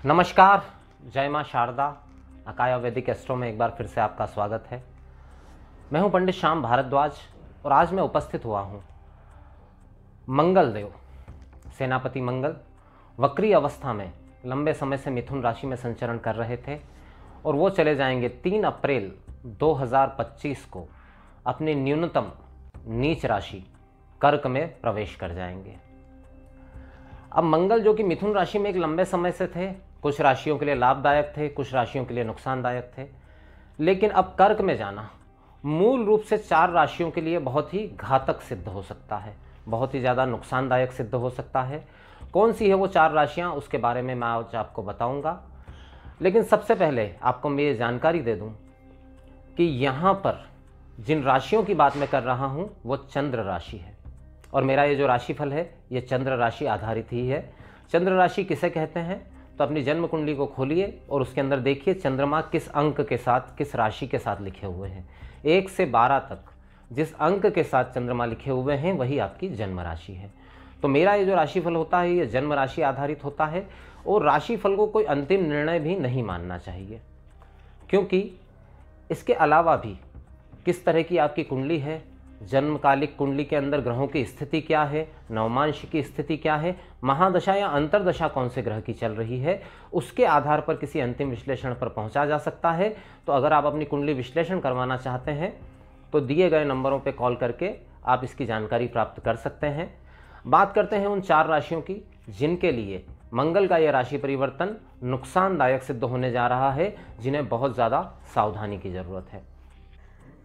नमस्कार, जय माँ शारदा। अकाया वैदिक एस्ट्रो में एक बार फिर से आपका स्वागत है। मैं हूँ पंडित श्याम भारद्वाज और आज मैं उपस्थित हुआ हूँ मंगल देव, सेनापति मंगल वक्री अवस्था में लंबे समय से मिथुन राशि में संचरण कर रहे थे और वो चले जाएंगे 3 अप्रैल 2025 को अपनी न्यूनतम नीच राशि कर्क में प्रवेश कर जाएंगे। अब मंगल जो कि मिथुन राशि में एक लंबे समय से थे, कुछ राशियों के लिए लाभदायक थे, कुछ राशियों के लिए नुकसानदायक थे, लेकिन अब कर्क में जाना मूल रूप से 4 राशियों के लिए बहुत ही घातक सिद्ध हो सकता है, बहुत ही ज़्यादा नुकसानदायक सिद्ध हो सकता है। कौन सी है वो 4 राशियाँ, उसके बारे में मैं आज आपको बताऊंगा। लेकिन सबसे पहले आपको मैं ये जानकारी दे दूं कि यहाँ पर जिन राशियों की बात मैं कर रहा हूँ वो चंद्र राशि है और मेरा ये जो राशिफल है ये चंद्र राशि आधारित ही है। चंद्र राशि किसे कहते हैं, तो अपनी जन्म कुंडली को खोलिए और उसके अंदर देखिए चंद्रमा किस अंक के साथ, किस राशि के साथ लिखे हुए हैं। 1 से 12 तक जिस अंक के साथ चंद्रमा लिखे हुए हैं वही आपकी जन्म राशि है। तो मेरा ये जो राशिफल होता है ये जन्म राशि आधारित होता है और राशिफल को कोई अंतिम निर्णय भी नहीं मानना चाहिए, क्योंकि इसके अलावा भी किस तरह की आपकी कुंडली है, जन्मकालिक कुंडली के अंदर ग्रहों की स्थिति क्या है, नवमांश की स्थिति क्या है, महादशा या अंतरदशा कौन से ग्रह की चल रही है, उसके आधार पर किसी अंतिम विश्लेषण पर पहुंचा जा सकता है। तो अगर आप अपनी कुंडली विश्लेषण करवाना चाहते हैं तो दिए गए नंबरों पर कॉल करके आप इसकी जानकारी प्राप्त कर सकते हैं। बात करते हैं उन 4 राशियों की जिनके लिए मंगल का यह राशि परिवर्तन नुकसानदायक सिद्ध होने जा रहा है, जिन्हें बहुत ज़्यादा सावधानी की ज़रूरत है।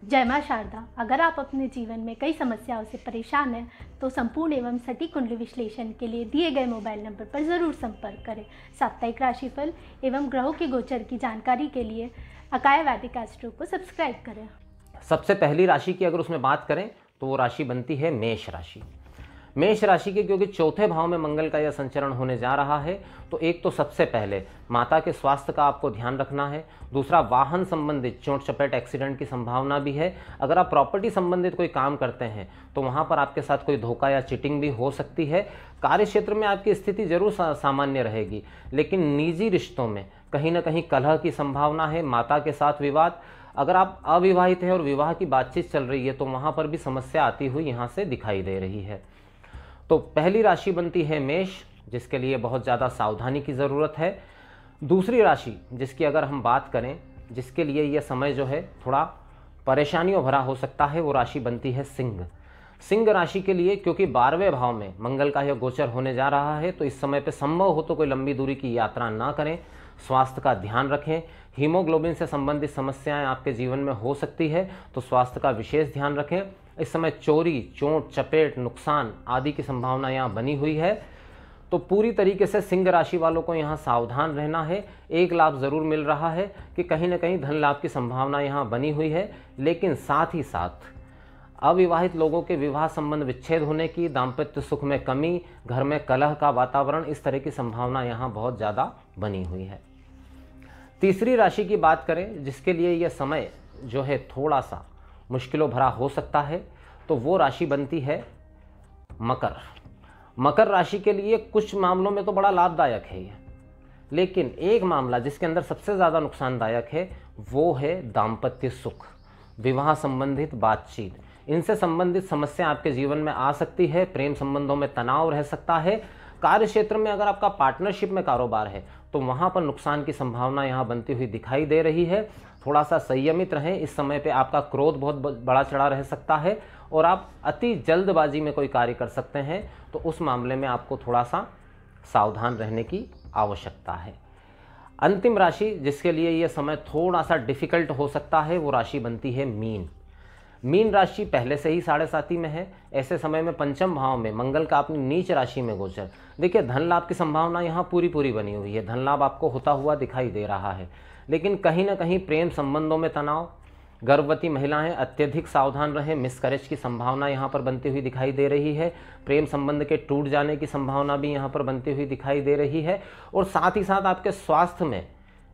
जय माँ शारदा। अगर आप अपने जीवन में कई समस्याओं से परेशान हैं तो संपूर्ण एवं सटीक कुंडली विश्लेषण के लिए दिए गए मोबाइल नंबर पर ज़रूर संपर्क करें। साप्ताहिक राशिफल एवं ग्रहों की गोचर की जानकारी के लिए अकाया वैदिक एस्ट्रो को सब्सक्राइब करें। सबसे पहली राशि की अगर उसमें बात करें तो वो राशि बनती है मेष राशि। मेष राशि के क्योंकि चौथे भाव में मंगल का यह संचरण होने जा रहा है, तो एक तो सबसे पहले माता के स्वास्थ्य का आपको ध्यान रखना है। दूसरा, वाहन संबंधित चोट चपेट एक्सीडेंट की संभावना भी है। अगर आप प्रॉपर्टी संबंधित कोई काम करते हैं तो वहाँ पर आपके साथ कोई धोखा या चीटिंग भी हो सकती है। कार्य क्षेत्र में आपकी स्थिति जरूर सामान्य रहेगी, लेकिन निजी रिश्तों में कहीं ना कहीं कलह की संभावना है, माता के साथ विवाद। अगर आप अविवाहित हैं और विवाह की बातचीत चल रही है तो वहाँ पर भी समस्या आती हुई यहाँ से दिखाई दे रही है। तो पहली राशि बनती है मेष, जिसके लिए बहुत ज़्यादा सावधानी की ज़रूरत है। दूसरी राशि जिसकी अगर हम बात करें, जिसके लिए यह समय जो है थोड़ा परेशानियों भरा हो सकता है, वो राशि बनती है सिंह। सिंह राशि के लिए क्योंकि 12वें भाव में मंगल का यह गोचर होने जा रहा है, तो इस समय पे संभव हो तो कोई लंबी दूरी की यात्रा ना करें, स्वास्थ्य का ध्यान रखें। हीमोग्लोबिन से संबंधित समस्याएं आपके जीवन में हो सकती है, तो स्वास्थ्य का विशेष ध्यान रखें। इस समय चोरी, चोट चपेट, नुकसान आदि की संभावना यहाँ बनी हुई है, तो पूरी तरीके से सिंह राशि वालों को यहाँ सावधान रहना है। एक लाभ ज़रूर मिल रहा है कि कहीं ना कहीं धन लाभ की संभावना यहाँ बनी हुई है, लेकिन साथ ही साथ अविवाहित लोगों के विवाह संबंध विच्छेद होने की, दाम्पत्य सुख में कमी, घर में कलह का वातावरण, इस तरह की संभावना यहाँ बहुत ज़्यादा बनी हुई है। तीसरी राशि की बात करें जिसके लिए यह समय जो है थोड़ा सा मुश्किलों भरा हो सकता है, तो वो राशि बनती है मकर। मकर राशि के लिए कुछ मामलों में तो बड़ा लाभदायक है ये, लेकिन एक मामला जिसके अंदर सबसे ज़्यादा नुकसानदायक है वो है दाम्पत्य सुख, विवाह संबंधित बातचीत। इनसे संबंधित समस्या आपके जीवन में आ सकती है। प्रेम संबंधों में तनाव रह सकता है। कार्य क्षेत्र में अगर आपका पार्टनरशिप में कारोबार है तो वहाँ पर नुकसान की संभावना यहाँ बनती हुई दिखाई दे रही है। थोड़ा सा संयमित रहें। इस समय पे आपका क्रोध बहुत बड़ा चढ़ा रह सकता है और आप अति जल्दबाजी में कोई कार्य कर सकते हैं, तो उस मामले में आपको थोड़ा सा सावधान रहने की आवश्यकता है। अंतिम राशि जिसके लिए यह समय थोड़ा सा डिफिकल्ट हो सकता है वो राशि बनती है मीन। मीन राशि पहले से ही 7.5 में है। ऐसे समय में पंचम भाव में मंगल का अपनी नीच राशि में गोचर, देखिए धन लाभ की संभावना यहाँ पूरी बनी हुई है। धन लाभ आपको होता हुआ दिखाई दे रहा है, लेकिन कहीं ना कहीं प्रेम संबंधों में तनाव, गर्भवती महिलाएं अत्यधिक सावधान रहें, मिसकैरेज की संभावना यहाँ पर बनती हुई दिखाई दे रही है। प्रेम संबंध के टूट जाने की संभावना भी यहाँ पर बनती हुई दिखाई दे रही है और साथ ही साथ आपके स्वास्थ्य में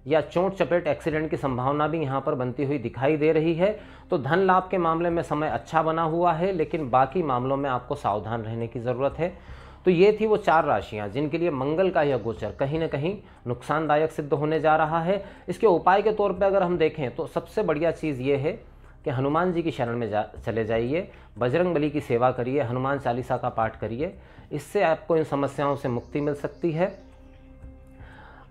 या चोट चपेट एक्सीडेंट की संभावना भी यहाँ पर बनती हुई दिखाई दे रही है। तो धन लाभ के मामले में समय अच्छा बना हुआ है, लेकिन बाकी मामलों में आपको सावधान रहने की ज़रूरत है। तो ये थी वो 4 राशियां जिनके लिए मंगल का यह गोचर कहीं ना कहीं नुकसानदायक सिद्ध होने जा रहा है। इसके उपाय के तौर पे अगर हम देखें तो सबसे बढ़िया चीज़ ये है कि हनुमान जी की शरण में चले जाइए, बजरंग बली की सेवा करिए, हनुमान चालीसा का पाठ करिए। इससे आपको इन समस्याओं से मुक्ति मिल सकती है।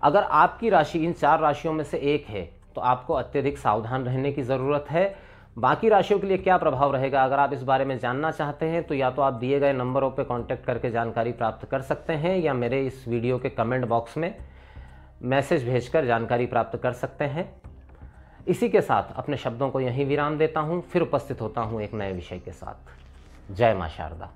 अगर आपकी राशि इन 4 राशियों में से एक है तो आपको अत्यधिक सावधान रहने की ज़रूरत है। बाकी राशियों के लिए क्या प्रभाव रहेगा, अगर आप इस बारे में जानना चाहते हैं तो या तो आप दिए गए नंबरों पर कांटेक्ट करके जानकारी प्राप्त कर सकते हैं या मेरे इस वीडियो के कमेंट बॉक्स में मैसेज भेजकर जानकारी प्राप्त कर सकते हैं। इसी के साथ अपने शब्दों को यहीं विराम देता हूँ, फिर उपस्थित होता हूँ एक नए विषय के साथ। जय मां शारदा।